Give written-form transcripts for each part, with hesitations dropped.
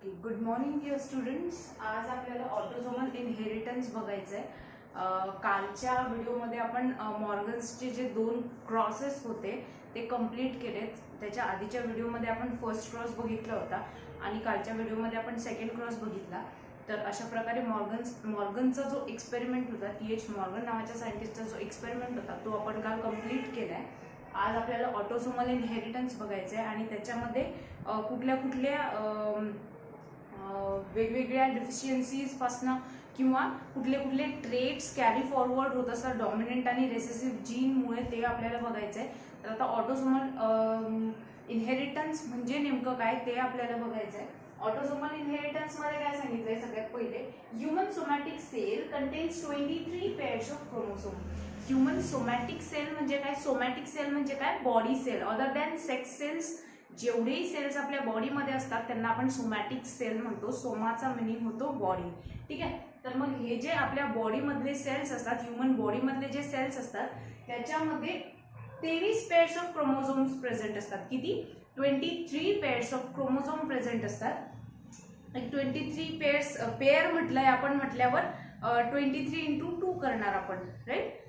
Okay, good morning dear students. आज आपल्याला autosomal inheritance बघायचं आहे. कालच्या व्हिडिओमध्ये आपण मॉर्गन्सचे जे 2 क्रॉसेस होते ते कंप्लीट केलेत. त्याच्या आधीच्या व्हिडिओमध्ये आपण फर्स्ट क्रॉस बघितला होता आणि कालच्या व्हिडिओमध्ये आपण सेकंड क्रॉस बघितला. तर अशा प्रकारे मॉर्गनचा जो एक्सपेरिमेंट होता, टी.एच. मॉर्गन नावाच्या सायंटिस्टचा जो एक्सपेरिमेंट होता तो आपण काल कंप्लीट केला आहे. आज आपल्याला ऑटोसोमल इनहेरिटन्स बघायचं आहे आणि त्याच्यामध्ये कुठल्या वेगवेगळ्या डिफिशियन्सीज पासनं किंवा कुठले ट्रेट्स कॅरी फॉरवर्ड होत असतात डॉमिनंट आणि रेसेसिव्ह जीनमुळे ते आपल्याला बघायचं आहे. तर आता ऑटोसोमल इनहेरिटन्स म्हणजे नेमकं काय ते आपल्याला बघायचं आहे. ऑटोसोमल इनहेरिटन्स मध्ये काय सांगितलंय, सगळ्यात पहिले human somatic cell contains 23 pairs of chromosome. Human somatic cell म्हणजे काय? सोमॅटिक सेल म्हणजे काय? Body cell. Other than sex cells जेवढेही सेल्स आपल्या बॉडीमध्ये असतात त्यांना आपण सोमॅटिक सेल म्हणतो. सोमाचा मिनिंग होतो बॉडी. ठीक आहे. तर मग हे जे आपल्या बॉडीमधले सेल्स असतात, ह्यूमन बॉडीमधले जे सेल्स असतात त्याच्यामध्ये 23 पेअर्स ऑफ क्रोमोझोम्स प्रेझेंट असतात. किती? 23 पेअर्स ऑफ क्रोमोझोम प्रेझेंट असतात. 23 पेअर म्हटलंय आपण, म्हटल्यावर 23 इंटू 2 करणार आपण, राईट.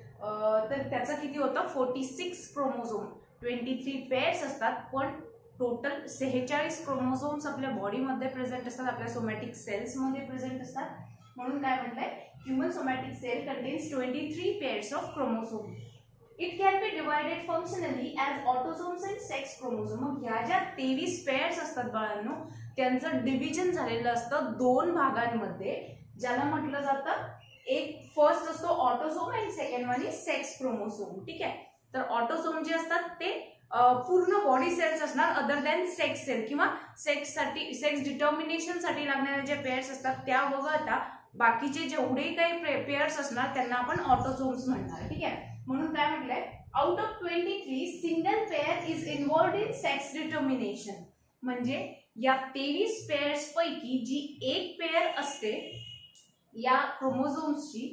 तर त्याचा किती होतं? 46 क्रोमोझोम. 23 पेअर्स असतात पण टोटल 46 क्रोमोझोम्स आपल्या बॉडीमध्ये प्रेझेंट असतात, आपल्या सोमॅटिक सेल्समध्ये प्रेझेंट असतात. म्हणून काय म्हटलंय? Human somatic cell contains 23 pairs of chromosome. It can be divided functionally as autosomes and sex chromosome. मग ह्या ज्या 23 पेअर्स असतात बाळांनो, त्यांचं डिव्हिजन झालेलं असतं 2 भागांमध्ये, ज्याला म्हटलं जातं, एक फर्स्ट असतो ऑटोझोम आणि second one is sex chromosome. ठीक आहे. तर ऑटोझोम जे असतात ते पूर्ण बॉडी सेल्स असणार अदर दॅन सेक्स सेल, किंवा सेक्स डिटर्मिनेशन साठी लागणारे जे पेअर्स असतात त्या वगळता बाकीचे जेवढे काही पेअर्स असणार त्यांना आपण ऑटोझोम्स म्हणणार. ठीक आहे. म्हणून काय म्हटलंय? Out of 23 single pair is involved in sex determination. म्हणजे या 23 पेअर्स पैकी जी एक पेअर असते या क्रोमोझोम्सची,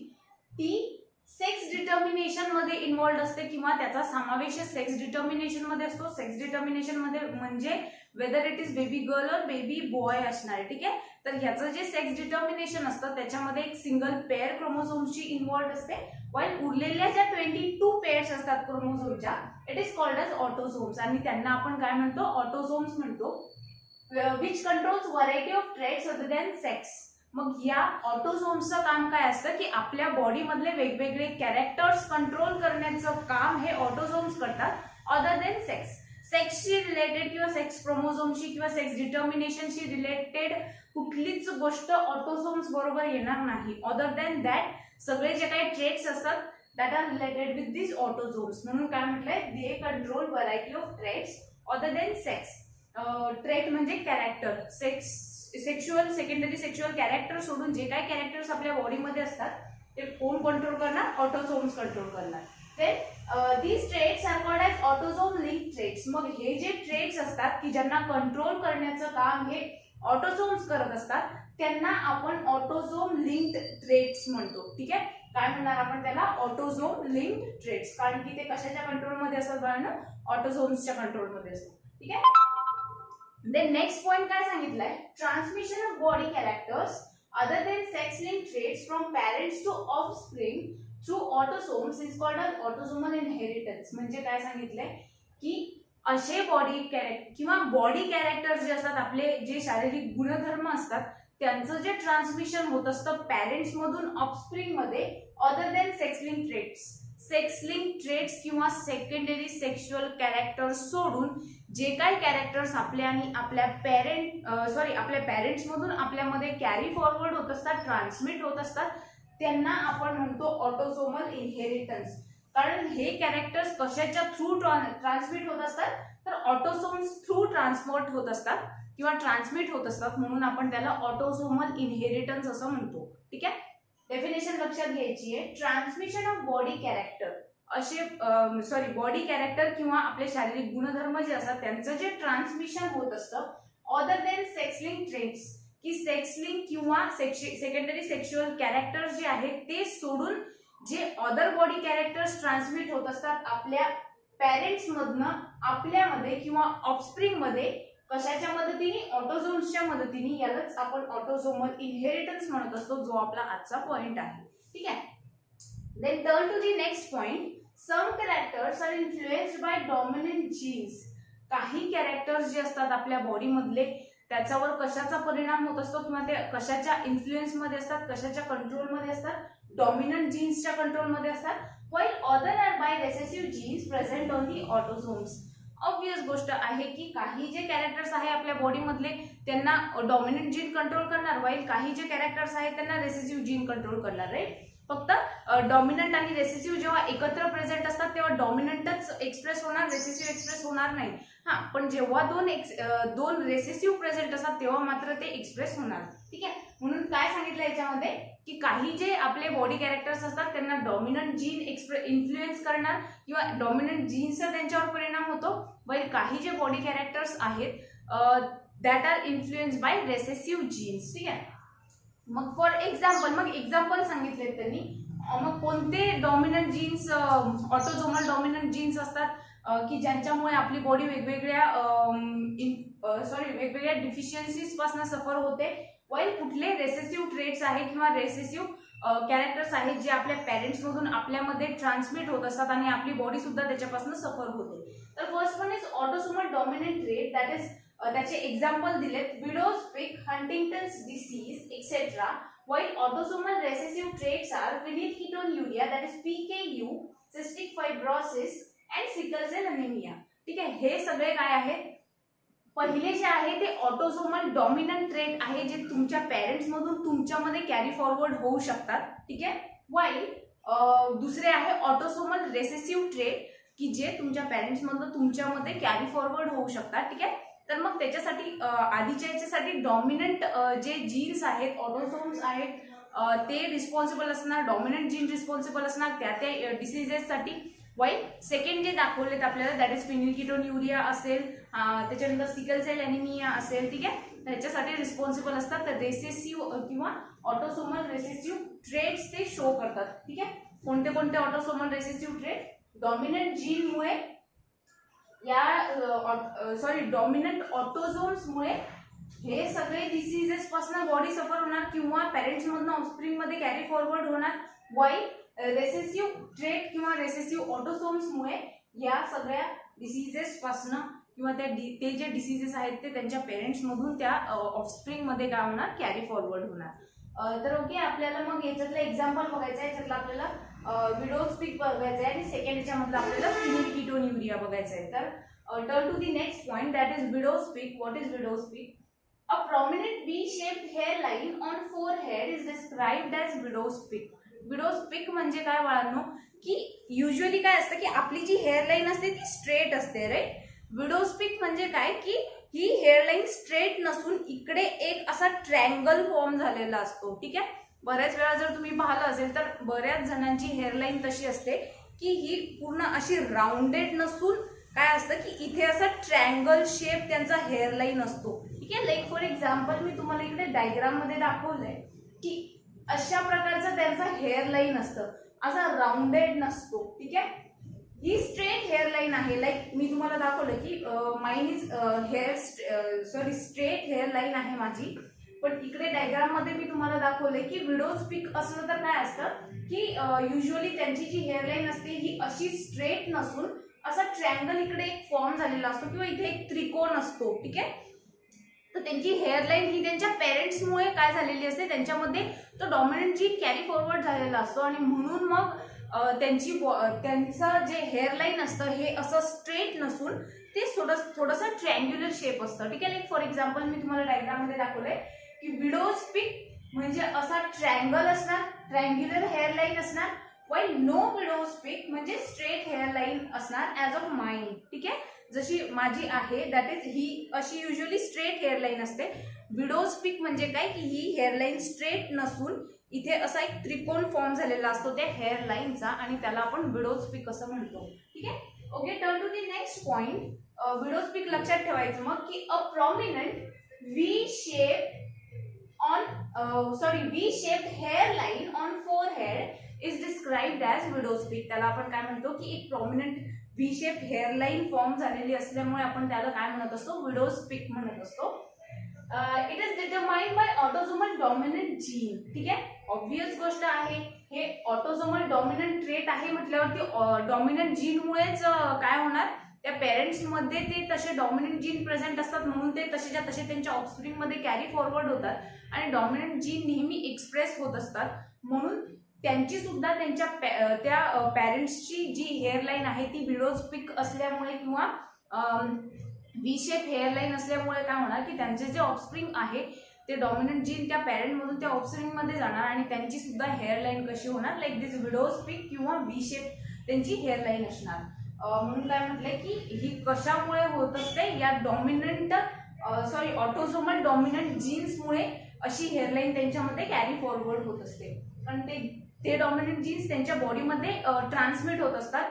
ती सेक्स डिटर्मिनेशन मध्ये इन्व्हॉल्ड असते किंवा त्याचा समावेश सेक्स डिटर्मिनेशन मध्ये असतो. सेक्स डिटर्मिनेशन मध्ये म्हणजे whether it is baby girl और बेबी बॉय असणार आहे. ठीक आहे. तर ह्याचं जे सेक्स डिटर्मिनेशन असतं त्याच्यामध्ये एक सिंगल पेअर क्रोमोझोम्सची इन्व्हॉल्ड असते, वाईल उरलेल्या ज्या 22 पेअर्स असतात क्रोमोझोमच्या, it is called age autosomes. आणि त्यांना आपण काय म्हणतो? ऑटोझोम्स म्हणतो. Which controls variety of traits other than sex. मग या ऑटोझोम्सचं काम काय असतं की आपल्या बॉडीमधले वेगवेगळे कॅरेक्टर्स कंट्रोल करण्याचं काम हे ऑटोझोम्स करतात अदर दॅन सेक्स. सेक्सशी रिलेटेड किंवा सेक्स क्रोमोझोमशी किंवा सेक्स डिटर्मिनेशनशी रिलेटेड कुठलीच गोष्ट ऑटोझोम्स बरोबर येणार नाही. अदर दॅन दॅट सगळे जे काही ट्रेट्स असतात that R related with this autosomes. म्हणून काय म्हटलंय? They control variety of traits other than sex. Trait म्हणजे कॅरेक्टर. सेकंडरी सेक्शुअल कॅरेक्टर सोडून जे काही कॅरेक्टर्स आपल्या बॉडीमध्ये असतात ते कोण कंट्रोल करणार? ऑटोझोम्स कंट्रोल करणार. These traits are called as autosome link traits. मग हे जे ट्रेट्स असतात की ज्यांना कंट्रोल करण्याचं काम हे ऑटोझोम्स करत असतात त्यांना आपण ऑटोझोम लिंक्ड ट्रेट्स म्हणतो. ठीक आहे. काय म्हणणार आपण त्याला? Autosome linked traits. कारण की ते कशाच्या कंट्रोलमध्ये असतात बाळांनो? ऑटोझोम्सच्या कंट्रोलमध्ये असतात. ठीक आहे. देन नेक्स्ट पॉइंट काय सांगितलंय? Transmission of body characters other than sex link traits from parents to offspring through autosomes is called as autosomal inheritance. म्हणजे काय सांगितलंय की असे बॉडी कॅरेक्टर किंवा बॉडी कॅरेक्टर्स जे असतात, आपले जे शारीरिक गुणधर्म असतात, त्यांचं जे ट्रान्समिशन होत असतं पॅरेंट्स मधून ऑफस्प्रिंग मध्ये other than sex link traits. Sex link traits किंवा सेकंडरी सेक्शुअल कॅरेक्टर्स सोडून जे काही कॅरेक्टर्स आपल्या आणि आपल्या पॅरेंट्स मधून आपल्यामध्ये कॅरी फॉरवर्ड होत असतात, ट्रान्समिट होत असतात, त्यांना आपण म्हणतो ऑटोसोमल इनहेरिटन्स. कारण हे कॅरेक्टर्स कशाच्या थ्रू ट्रान्समिट होत असतात? तर ऑटोसोम्स थ्रू ट्रान्सपोर्ट होत असतात किंवा ट्रान्समिट होत असतात. म्हणून आपण त्याला ऑटोसोमल इनहेरिटन्स असं म्हणतो. ठीक आहे. डेफिनेशन लक्षात घ्यायची आहे. Transmission of body character body character किंवा आपले शारीरिक गुणधर्म जे असतात त्यांचं जे ट्रान्समिशन होत असतं other than sex link traits, की सेक्स लिंक किंवा सेकंडरी सेक्शुअल कॅरेक्टर्स जे आहेत ते सोडून जे अदर बॉडी कॅरेक्टर्स ट्रान्समिट होत असतात आपल्या पॅरेंट्स मधनं आपल्यामध्ये किंवा ऑफस्प्रिंग मध्ये, कशाच्या मदतीने? ऑटोझोम्सच्या मदतीने. यालाच आपण ऑटोझोमल इनहेरिटन्स म्हणत असतो, जो आपला आजचा पॉइंट आहे. ठीक आहे. Then turn to the next point. Some characters are influenced by dominant genes. काही कॅरेक्टर्स जे असतात आपल्या बॉडी मधले, त्याच्यावर कशाचा परिणाम होत असतो किंवा ते कशाच्या इन्फ्लुएन्स मध्ये असतात, कशाच्या कंट्रोल मध्ये असतात? डॉमिनंट जीन्सच्या कंट्रोल मध्ये असतात. While other are by recessive genes present on the autosomes. Obvious गोष्ट आहे की काही जे कॅरेक्टर्स आहे आपल्या बॉडी मधले त्यांना डॉमिनंट जीन कंट्रोल करणार, व्हाईल काही जे कॅरेक्टर्स आहेत त्यांना रेसेसिव्ह जीन कंट्रोल करणार. राईट. फक्त डॉमिनंट आणि रेसेसिव्ह जेव्हा एकत्र प्रेझेंट असतात तेव्हा डॉमिनंटच एक्सप्रेस होणार, रेसेसिव्ह एक्सप्रेस होणार नाही. हा, पण जेव्हा दोन रेसेसिव्ह प्रेझेंट असतात तेव्हा मात्र ते एक्सप्रेस होणार. ठीक आहे. म्हणून काय सांगितलं याच्यामध्ये की काही जे आपले बॉडी कॅरेक्टर्स असतात त्यांना डॉमिनंट जीन इन्फ्लुएन्स करणार किंवा डॉमिनंट जीनचा त्यांच्यावर परिणाम होतो, वेल काही जे बॉडी कॅरेक्टर्स आहेत that are influence by recessive genes. ठीक आहे. मग फॉर एक्झाम्पल सांगितले त्यांनी. मग कोणते dominant genes, autosomal dominant genes असतात की ज्यांच्यामुळे आपली बॉडी वेगवेगळ्या डिफिशियन्सीज पासून सफर होते, वाईल कुठले रेसेसिव्ह ट्रेट्स आहे किंवा रेसेसिव्ह कॅरेक्टर्स आहेत जे आपल्या पेरेंट्स मधून आपल्यामध्ये ट्रान्समिट होत असतात आणि आपली बॉडी सुद्धा त्याच्यापासून सफर होते. तर first one is autosomal dominant trait, that is त्याचे एक्झाम्पल दिलेत widow's peak, Huntington's disease etcetera. While autosomal recessive traits are phenylketonuria, that is PKU, cystic fibrosis and sickle cell anaemia. ठीक आहे. हे सगळे काय आहेत? पहिले जे आहे ते ऑटोसोमल डॉमिनंट ट्रेट आहे जे तुमच्या पेरेंट्स मधून तुमच्यामध्ये कॅरी फॉरवर्ड होऊ शकतात. ठीक आहे. वाईल दुसरे आहे ऑटोसोमल रेसेसिव्ह ट्रेट की जे तुमच्या पेरेंट्स मधून तुमच्यामध्ये कॅरी फॉरवर्ड होऊ शकतात. ठीक आहे. तर मग त्याच्यासाठी आधीच्या याच्यासाठी डॉमिनंट जे जीन्स आहेत, ऑटोसोम्स आहेत ते रिस्पॉन्सिबल असणार, डॉमिनंट जीन रिस्पॉन्सिबल असणार त्या डिसीजेससाठी. वाईल सेकंड जे दाखवलेत आपल्याला दॅट इज फिनिलकीटोन्युरिया असेल, त्याच्यानंतर सिकल सेल अॅनिमिया असेल. ठीक आहे. त्याच्यासाठी रिस्पॉन्सिबल असतात. तर रेसेसिव्ह किंवा ऑटोसोमल रेसेसिव्ह ट्रेट्स ते शो करतात. ठीक आहे. कोणते कोणते ऑटोसोमल रेसेसिव्ह ट्रेट? डॉमिनंट जीनमुळे डॉमिनंट ऑटोझोम्समुळे हे सगळे डिसीजेस पासून बॉडी सफर होणार किंवा पेरेंट्स मधून ऑफस्प्रिंग मध्ये कॅरी फॉरवर्ड होणार. वाईल रेसेसिव्ह ट्रेट किंवा रेसेसिव्ह ऑटोसोम्समुळे या सगळ्या डिसीजेस पासून किंवा ते जे डिसीजेस आहेत ते त्यांच्या पेरेंट्स मधून त्या ऑफस्प्रिंग मध्ये काय होणार? कॅरी फॉरवर्ड होणार. तर ओके, आपल्याला मग याच्यातलं एक्झाम्पल बघायचं आहे. याच्यातलं आपल्याला विडोज पिक बघायचं आहे आणि सेकंड याच्यामधलं आपल्याला फिनिलकीटोन्युरिया बघायचं आहे. तर turn to the next point, that is widow's peak. What is widow's peak? A prominent V-shaped hairline on forehead is described as widow's peak. Widow's peak म्हणजे काय बाळांनो? की युजली काय असतं की आपली जी हेअरलाईन असते ती स्ट्रेट असते. राईट. विडोज पिक म्हणजे काय की ही हेअरलाईन स्ट्रेट नसून इकडे एक असा ट्रँगल फॉर्म झालेला असतो. ठीक आहे. बऱ्याच वेळा जर तुम्ही पाहिलं असेल तर बऱ्याच जणांची हेअरलाईन तशी असते की ही पूर्ण अशी राऊंडेड नसून काय असतं की इथे असा ट्रँगल शेप त्यांचा हेअरलाईन असतो. ठीक आहे. लाईक फॉर एक्झाम्पल मी तुम्हाला इकडे डायग्राम मध्ये दाखवलंय की अशा प्रकारचं त्यांचा हेअरलाईन असतं, असा राऊंडेड नसतो. ठीक आहे. ही स्ट्रेट हेअरलाईन आहे. लाईक मी तुम्हाला दाखवलं की माइन इज स्ट्रेट हेअरलाईन आहे माझी, पण इकडे डायग्राम मध्ये मी तुम्हाला दाखवलंय की विडोज पिक असलं तर काय असतं की युजली त्यांची जी हेअरलाईन असते ही अशी स्ट्रेट नसून असा ट्रँगल इकडे एक फॉर्म झालेला असतो किंवा इथे एक त्रिकोण असतो. ठीक आहे. तर त्यांची हेअरलाईन ही त्यांच्या पेरेंट्समुळे काय झालेली असते, त्यांच्यामध्ये तो डॉमिनंट जीन कॅरी फॉरवर्ड झालेला असतो आणि म्हणून मग त्यांचं जे हेअरलाईन असतं हे असं स्ट्रेट नसून ते थोडंसं ट्रँग्युलर शेप असतं. ठीक आहे. लाईक फॉर एक्झाम्पल मी तुम्हाला डायग्राम मध्ये दाखवलंय की विडोज पिक म्हणजे असा ट्रँगल असणार, ट्रँग्युलर हेअरलाईन असणार. वाईल नो विडोज पिक म्हणजे स्ट्रेट हेअरलाईन असणार ॲज ऑफ माइन. ठीक आहे. जशी माझी आहे दॅट इज ही अशी युजली स्ट्रेट हेअरलाईन असते. विडोज पिक म्हणजे काय की ही हेअरलाईन स्ट्रेट नसून इथे असा एक त्रिकोण फॉर्म झालेला असतो त्या हेअरलाईनचा आणि त्याला आपण विडोज पिक असं म्हणतो. ठीक आहे. Okay, turn to the next point. Widow's peak लक्षात ठेवायचं मग की a prominent V-shaped hairline on forehead is described as widow's peak. त्याला आपण काय म्हणतो की एक prominent V V shape hairline form झालेली असल्यामुळे आपण त्याला काय म्हणत असतो, विडोज पीक म्हणत असतो. It is determined by autosomal dominant gene. ठीक आहे, ऑब्वियस गोष्ट आहे, हे ऑटोसोमल डॉमिनंट ट्रेट आहे म्हटल्यावरती डॉमिनंट जीनमुळेच काय होणार, त्या पेरेंट्स मध्ये ते तसे डॉमिनंट जीन प्रेझेंट असतात म्हणून ते तसेच्या तसे त्यांच्या ऑफस्प्रिंग मध्ये कॅरी फॉरवर्ड होतात आणि डॉमिनंट जीन नेहमी एक्सप्रेस होत असतात. म्हणून त्यांची सुद्धा त्यांच्या त्या पॅरेंट्सची जी हेअरलाईन आहे ती विडोज पीक असल्यामुळे किंवा व्ही शेप हेअरलाईन असल्यामुळे काय होणार की त्यांचे जे ऑफस्प्रिंग आहे ते डॉमिनंट जीन त्या पॅरेंट मधून त्या ऑफस्प्रिंग मध्ये जाणार आणि त्यांची सुद्धा हेअरलाईन कशी होणार, लाईक दिस विडोज पीक किंवा व्ही शेप त्यांची हेअरलाईन असणार. म्हणून काय म्हटलंय की ही कशामुळे होत असते, या डॉमिनंट ऑटोसोमल डॉमिनंट जीन्समुळे अशी हेअरलाईन त्यांच्यामध्ये कॅरी फॉरवर्ड होत असते. पण ते डॉमिनंट जीन्स त्यांच्या बॉडीमध्ये ट्रान्समिट होत असतात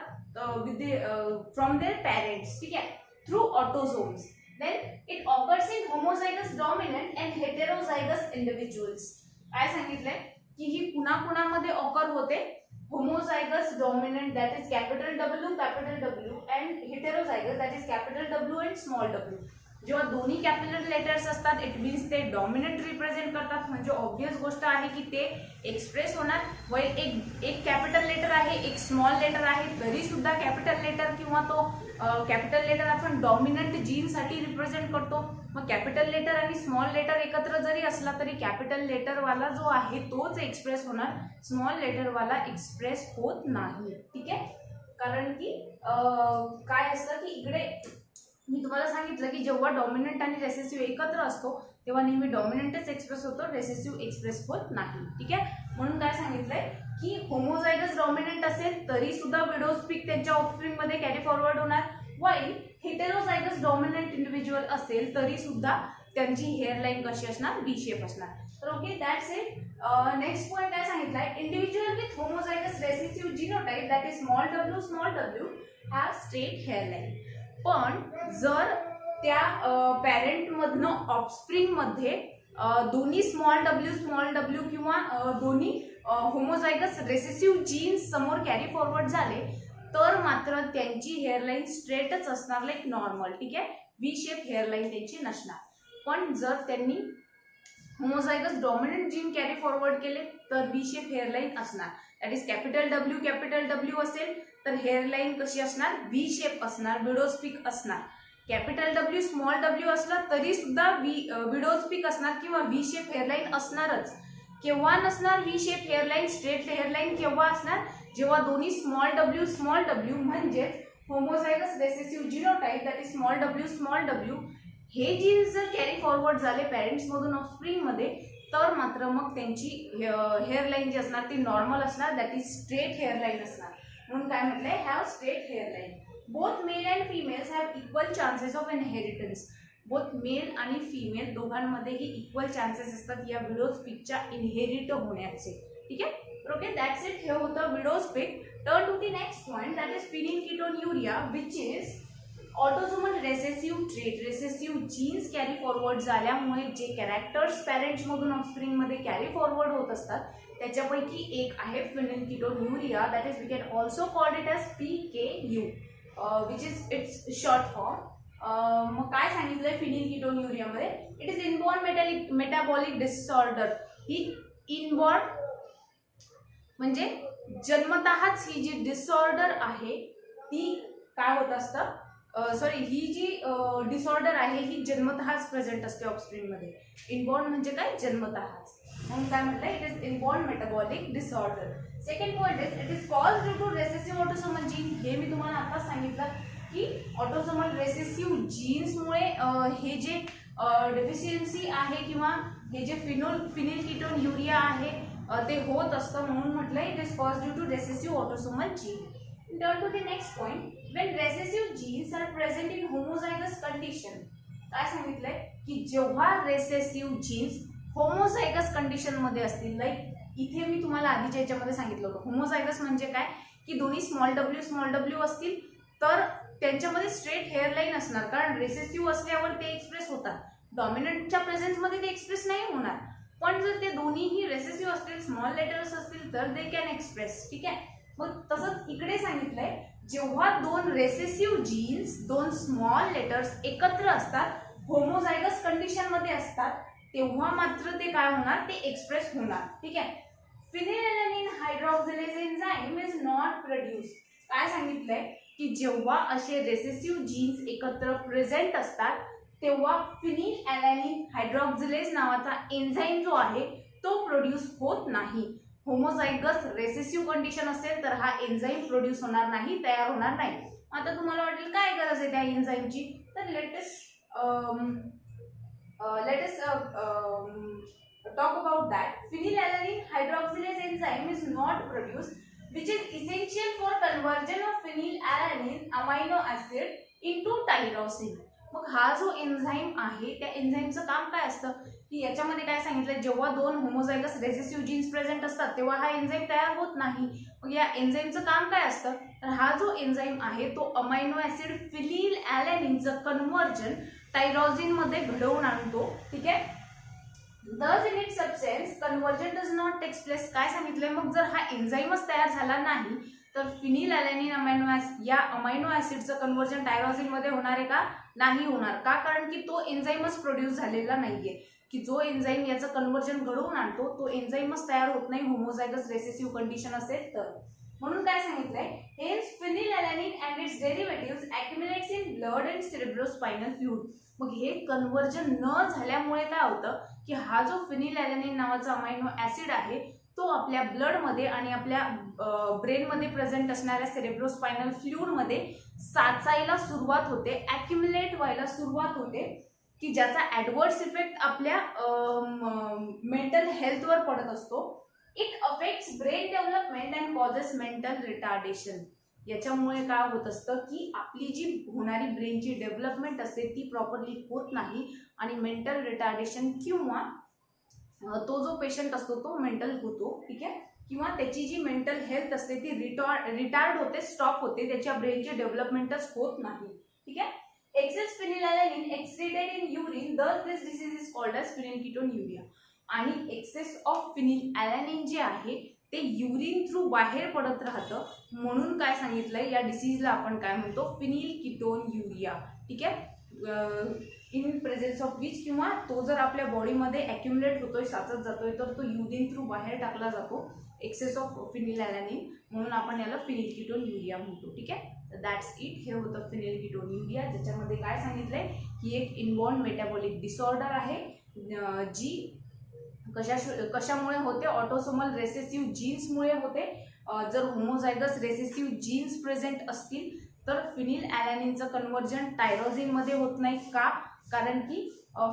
फ्रॉम देअर पॅरेंट्स. ठीक आहे, through autosomes. Then it occurs in homozygous dominant and heterozygous individuals. काय सांगितलंय की ही कुणाकुणामध्ये ऑकर होते, homozygous dominant that is capital W and heterozygous that is capital W and small W. जेव्हा दोन्ही कॅपिटल लेटर्स असतात इट मीन्स ते डॉमिनंट रिप्रेझेंट करतात, म्हणजे ऑब्वियस गोष्ट आहे की ते एक्सप्रेस होणार. व एक कॅपिटल लेटर आहे एक स्मॉल लेटर आहे तरी सुद्धा कॅपिटल लेटर किंवा तो कॅपिटल लेटर आपण डॉमिनंट जीनसाठी रिप्रेझेंट करतो. मग कॅपिटल लेटर आणि स्मॉल लेटर एकत्र जरी असला तरी कॅपिटल लेटरवाला जो आहे तोच एक्सप्रेस होणार, स्मॉल लेटरवाला एक्सप्रेस होत नाही. ठीक आहे, कारण की काय असतं की इकडे मी तुम्हाला सांगितलं की जेव्हा डॉमिनंट आणि रेसेसिव्ह एकत्र असतो तेव्हा नेहमी डॉमिनंटच एक्सप्रेस होतो, रेसेसिव्ह एक्सप्रेस होत नाही. ठीक आहे, म्हणून काय सांगितलंय की होमोझायगस डॉमिनंट असेल तरी सुद्धा विडोज पीक त्यांच्या ऑफस्प्रिंग मध्ये कॅरी फॉरवर्ड होणार, वाईल हेटेरोझायगस डॉमिनंट इंडिव्हिज्युअल असेल तरी सुद्धा त्यांची हेअरलाईन कशी असणार, व्ही शेप असणार. तर okay, that's it. Next point काय सांगितलाय, individual with homozygous recessive genotype that is small W have straight hairline. पण जर त्या पॅरेंट मधनं ऑफस्प्रिंग मध्ये दोन्ही स्मॉल डब्ल्यू किंवा दोन्ही होमोझायगस रेसेसिव्ह जीन्स समोर कॅरी फॉरवर्ड झाले तर मात्र त्यांची हेअरलाईन स्ट्रेटच असणार, लाईक नॉर्मल. ठीक आहे, व्ही शेप हेअरलाईन त्यांची नसणार. पण जर त्यांनी homozygous dominant gene carry forward केले तर व्ही शेप हेअरलाईन असणार. दॅट इज कॅपिटल डब्ल्यू असेल तर हेअरलाईन कशी असणार, व्ही शेप असणार, विडोज पीक असणार. कॅपिटल डब्ल्यू स्मॉल डब्ल्यू असला तरी सुद्धा विडोज पीक असणार किंवा व्ही शेप हेअरलाईन असणारच. केव्हा नसणार V shape hairline, straight hairline केव्हा असणार, जेव्हा दोन्ही स्मॉल डब्ल्यू म्हणजेच homozygous recessive genotype that is small W हे जीन्स जर कॅरी फॉरवर्ड झाले पॅरेंट्स मधून ऑफस्प्रिंग मध्ये तर मात्र मग त्यांची हेअरलाईन जी असणार ती नॉर्मल असणार, दॅट इज स्ट्रेट हेअरलाईन असणार. म्हणून काय म्हटलंय, have straight hairline. Both male and females have equal chances of inheritance. Both male आणि फिमेल दोघांमध्येही इक्वल चान्सेस असतात या विडोज पीकच्या इनहेरिट होण्याचे. ठीक आहे, ओके, दॅट्स इट. हे होतं widow's peak. Turn to the next point that is phenylketonuria which is autosomal recessive trait. Recessive genes carry forward झाल्यामुळे जे कॅरेक्टर्स पॅरेंट्स मधून ऑफस्प्रिंग मध्ये कॅरी फॉरवर्ड होत असतात त्याच्यापैकी एक आहे phenylketonuria, that is we can also called it as PKU which is its short form. मग काय सांगितलंय फिनिलकीटोन्युरियामध्ये, it is inborn metabolic disorder. ही इनबॉर्न म्हणजे जन्मतःच ही जी डिसऑर्डर आहे ती काय होत असतं, ही जी डिसऑर्डर आहे ही जन्मतःच प्रेझेंट असते ऑफस्प्रिंग मध्ये. इनबॉर्न म्हणजे काय, जन्मतःच. म्हणून काय म्हटलंय, it is inborn metabolic disorder. Second point is it is cause due to recessive autosomal gene. हे मी तुम्हाला आताच सांगितलं की ऑटोसोमल रेसेसिव्ह जीन्समुळे हे जे डेफिशियन्सी आहे किंवा हे जे फिनिलकीटोन्युरिया आहे ते होत असतं. म्हणून म्हटलं it is cause due to recessive autosomal gene. Turn to the next point. When recessive genes are present in homozygous condition. काय सांगितलंय की जेव्हा रेसेसिव्ह जीन्स होमोझायगस कंडिशन मध्ये असतील, लाईक इथे मी तुम्हाला आधीच्या याच्यामध्ये सांगितलं होतं होमोझायगस म्हणजे काय की दोन्ही स्मॉल डब्ल्यू असतील तर त्यांच्यामध्ये स्ट्रेट हेअरलाईन असणार, कारण रेसेसिव्ह असल्यावर ते एक्सप्रेस होतात. डॉमिनंटच्या प्रेझेन्स मध्ये ते एक्सप्रेस नाही होणार. पण जर ते दोन्हीही रेसेसिव्ह असतील, स्मॉल लेटर्स असतील तर दे कॅन एक्सप्रेस. ठीक आहे, मग तसंच इकडे सांगितलंय जेव्हा दोन रेसेसिव्ह जीन्स, दोन स्मॉल लेटर्स एकत्र असतात, होमोझायगस कंडिशन मध्ये असतात, तेव्हा मात्र ते काय होणार, ते एक्सप्रेस होणार. ठीक आहे. फिनिलॅलॅनिन हायड्रॉक्सिलेज एन्झाइम इज नॉट प्रोड्यूस. काय सांगितलंय की जेव्हा असे रेसेसिव्ह जीन्स एकत्र प्रेझेंट असतात तेव्हा फिनिलॅलॅनिन हायड्रॉक्सिलेज नावाचा एन्झाइम जो आहे तो प्रोड्यूस होत नाही. होमोझायगस रेसेसिव्ह कंडिशन असेल तर हा एन्झाइम प्रोड्यूस होणार नाही, तयार होणार नाही. आता तुम्हाला वाटेल काय गरज आहे त्या एन्झाइमची, तर let us talk about that. Phenylalanine hydroxylase enzyme is not produced, which is essential for conversion of phenylalanine amino acid into tyrosine. मग हा जो एन्झाइम आहे त्या एन्झाइमचं काम काय असतं की याच्यामध्ये काय सांगितलं, जेव्हा दोन होमोझायगस रेसेसिव्ह जीन्स प्रेझेंट असतात तेव्हा हा एन्झाइम तयार होत नाही. मग या एन्झाइमचं काम काय असतं, तर हा जो एन्झाइम आहे तो अमायनो ऍसिड फिनिलॅलॅनिनचं कन्व्हर्जन टायरोसिन मध्ये घडवून आणतो. ठीक आहे. Thus in its substance conversion does not take place. काय सांगितलंय, मग जर हा एन्झाइमच तयार झाला नाही तर फिनिलॅलॅनिन अमायनो ऍसिड या अमायनो ऍसिडचं कन्व्हर्जन टायरोसिन मध्ये होणार आहे का, नाही होणार. का, कारण की तो एन्झाइमच प्रोड्यूस झालेला नाहीये. की जो एन्झाइम याचं कन्व्हर्जन घडवून आणतो तो एन्झाइमच तयार होत नाही होमोझायगस रेसेसिव्ह कंडिशन असेल तर. म्हणून काय सांगितलंय, hence phenylalanine and its derivatives accumulates in blood and cerebrospinal fluid. मग हे कन्व्हर्जन न झाल्यामुळे काय होतं की हा जो फिनिलॅलॅनिन नावाचा अमायनो ऍसिड आहे तो आपल्या ब्लड मध्ये आणि आपल्या ब्रेन मध्ये प्रेझेंट असणाऱ्या सेरेब्रोस्पायनल फ्लुइड मध्ये साचायला सुरुवात होते, ॲक्युमुलेट व्हायला सुरुवात होते, की ज्याचा ऍडव्हर्स इफेक्ट आपल्या मेंटल हेल्थवर पडत असतो. It affects brain development and causes mental retardation. याच्यामुळे काय होत असतं की आपली जी होणारी ब्रेनची डेव्हलपमेंट असते ती प्रॉपरली होत नाही आणि मेंटल रिटार्डेशन किंवा तो जो पेशंट असतो तो मेंटल होतो. ठीक आहे. किंवा त्याची जी मेंटल हेल्थ असते ती रिटार्ड होते, स्टॉप होते, त्याच्या ब्रेनची डेव्हलपमेंटच होत नाही. ठीक आहे. Excess phenylalanine excreted in urine, thus this disease is called as phenylketonuria. आणि एक्सेस ऑफ फिनिलॅलॅनिन जे आहे ते युरिन थ्रू बाहेर पडत राहतं, म्हणून काय सांगितलंय या डिसीजला आपण काय म्हणतो, फिनिलकीटोन्युरिया. ठीक आहे. इन प्रेझेन्स ऑफ विच, किंवा तो जर आपल्या बॉडीमध्ये ॲक्युमुलेट होतोय, साचत जातोय, तर तो युरिन थ्रू बाहेर टाकला जातो, एक्सेस ऑफ फिनिलॅलॅनिन, म्हणून आपण याला फिनिलकीटोन्युरिया म्हणतो. ठीक आहे. तर दॅट्स इट. हे होतं फिनिलकीटोन्युरिया, ज्याच्यामध्ये काय सांगितलंय की एक इनबॉर्न मेटाबॉलिक डिसऑर्डर आहे जी कशामुळे होते, ऑटोसोमल रेसेसिव्ह जीन्समुळे होते. जर होमोझायगस रेसेसिव्ह जीन्स प्रेझेंट असतील तर फिनिलॅलॅनिनचं कन्व्हर्जन टायरोसिन मध्ये होत नाही. का, कारण की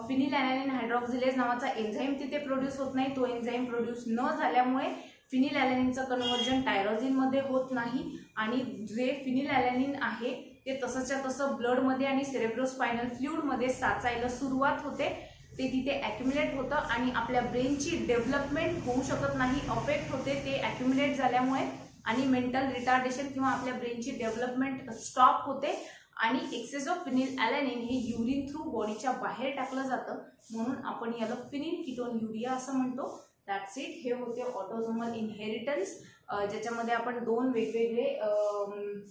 फिनिलॅलॅनिन हायड्रॉक्सिलेज नावाचा एन्झाइम तिथे प्रोड्यूस होत नाही. तो एन्झाइम प्रोड्यूस न झाल्यामुळे फिनिलॅलॅनिनचं कन्व्हर्जन टायरोसिन मध्ये होत नाही आणि जे फिनिलॅलॅनिन आहे ते तसंच्या तसं ब्लडमध्ये आणि सेरेब्रोस्पायनल फ्लुइडमध्ये साचायला सुरुवात होते, ते तिथे ॲक्युमुलेट होतं आणि आपल्या ब्रेनची डेव्हलपमेंट होऊ शकत नाही, अफेक्ट होते ते ॲक्युमुलेट झाल्यामुळे, आणि मेंटल रिटार्डेशन किंवा आपल्या ब्रेनची डेव्हलपमेंट स्टॉप होते. आणि एक्सेस ऑफ फिनिलॅलॅनिन हे युरिन थ्रू बॉडीच्या बाहेर टाकलं जातं, म्हणून आपण याला फिनिलकीटोन्युरिया असं म्हणतो. That's it. हे होते ऑटोसोमल इनहेरिटन्स, ज्याच्यामध्ये आपण दोन वेगवेगळे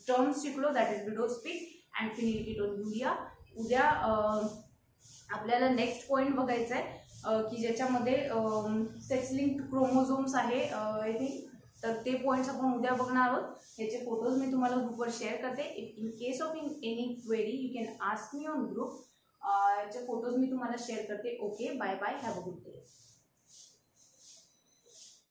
टर्म्स शिकलो, दॅट इज विडोस्पिक अँड फिनिलकीटोन्युरिया. उद्या आपल्याला नेक्स्ट पॉईंट बघायचा आहे की ज्याच्यामध्ये सेक्स लिंक्ड क्रोमोझोम्स आहे आय थिंक, तर ते पॉईंट्स आपण उद्या बघणार आहोत. याचे फोटोज मी तुम्हाला ग्रुपवर शेअर करते. In case of any query you can ask me on group. याचे फोटोज मी तुम्हाला शेअर करते. Okay, bye bye, have a good day.